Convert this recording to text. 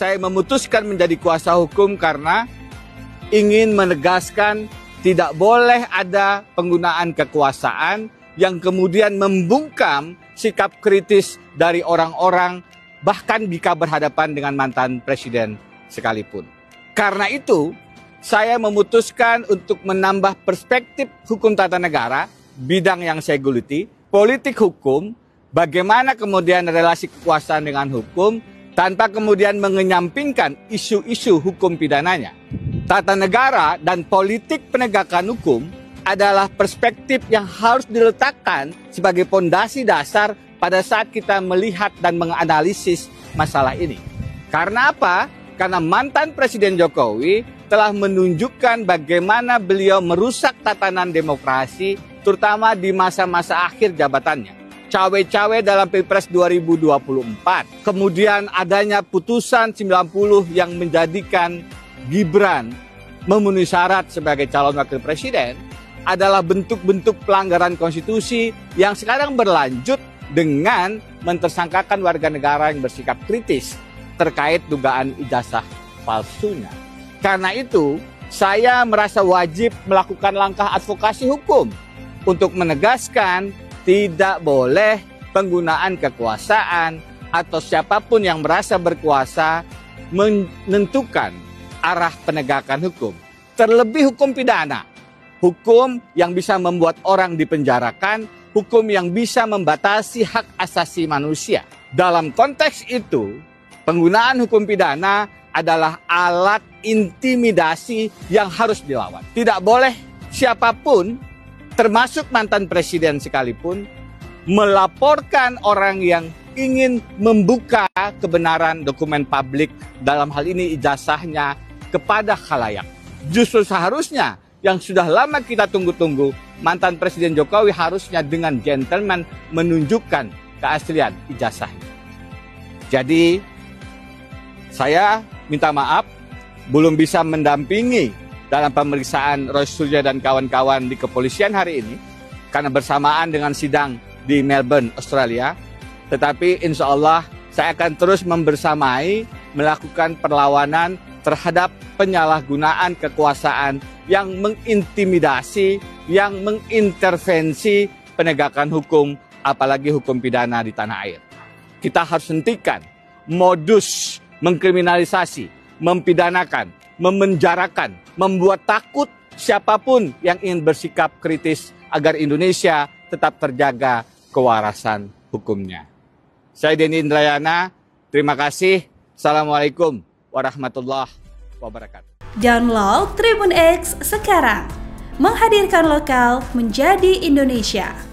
saya memutuskan menjadi kuasa hukum karena ingin menegaskan tidak boleh ada penggunaan kekuasaan yang kemudian membungkam sikap kritis dari orang-orang bahkan jika berhadapan dengan mantan presiden sekalipun. Karena itu, saya memutuskan untuk menambah perspektif hukum tata negara, bidang yang saya geluti, politik hukum, bagaimana kemudian relasi kekuasaan dengan hukum, tanpa kemudian mengenyampingkan isu-isu hukum pidananya. Tata negara dan politik penegakan hukum adalah perspektif yang harus diletakkan sebagai fondasi dasar pada saat kita melihat dan menganalisis masalah ini. Karena apa? Karena mantan Presiden Jokowi telah menunjukkan bagaimana beliau merusak tatanan demokrasi, terutama di masa-masa akhir jabatannya. Cawe-cawe dalam Pilpres 2024. Kemudian adanya putusan 90 yang menjadikan Gibran memenuhi syarat sebagai calon wakil presiden adalah bentuk-bentuk pelanggaran konstitusi yang sekarang berlanjut dengan mentersangkakan warga negara yang bersikap kritis terkait dugaan ijazah palsunya. Karena itu, saya merasa wajib melakukan langkah advokasi hukum untuk menegaskan tidak boleh penggunaan kekuasaan atau siapapun yang merasa berkuasa menentukan arah penegakan hukum. Terlebih hukum pidana, hukum yang bisa membuat orang dipenjarakan, hukum yang bisa membatasi hak asasi manusia. Dalam konteks itu, penggunaan hukum pidana adalah alat intimidasi yang harus dilawan. Tidak boleh siapapun, termasuk mantan presiden sekalipun, melaporkan orang yang ingin membuka kebenaran dokumen publik, dalam hal ini ijazahnya, kepada khalayak. Justru seharusnya yang sudah lama kita tunggu-tunggu, mantan Presiden Jokowi harusnya dengan gentleman menunjukkan keaslian ijazahnya. Jadi, saya minta maaf, belum bisa mendampingi dalam pemeriksaan Roy Suryo dan kawan-kawan di kepolisian hari ini, karena bersamaan dengan sidang di Melbourne, Australia. Tetapi insya Allah saya akan terus membersamai, melakukan perlawanan terhadap penyalahgunaan kekuasaan yang mengintimidasi, yang mengintervensi penegakan hukum, apalagi hukum pidana di tanah air. Kita harus hentikan modus mengkriminalisasi, mempidanakan, memenjarakan, membuat takut siapapun yang ingin bersikap kritis agar Indonesia tetap terjaga kewarasan hukumnya. Saya Denny Indrayana, terima kasih. Assalamualaikum warahmatullahi wabarakatuh. Download Tribun X sekarang, menghadirkan lokal menjadi Indonesia.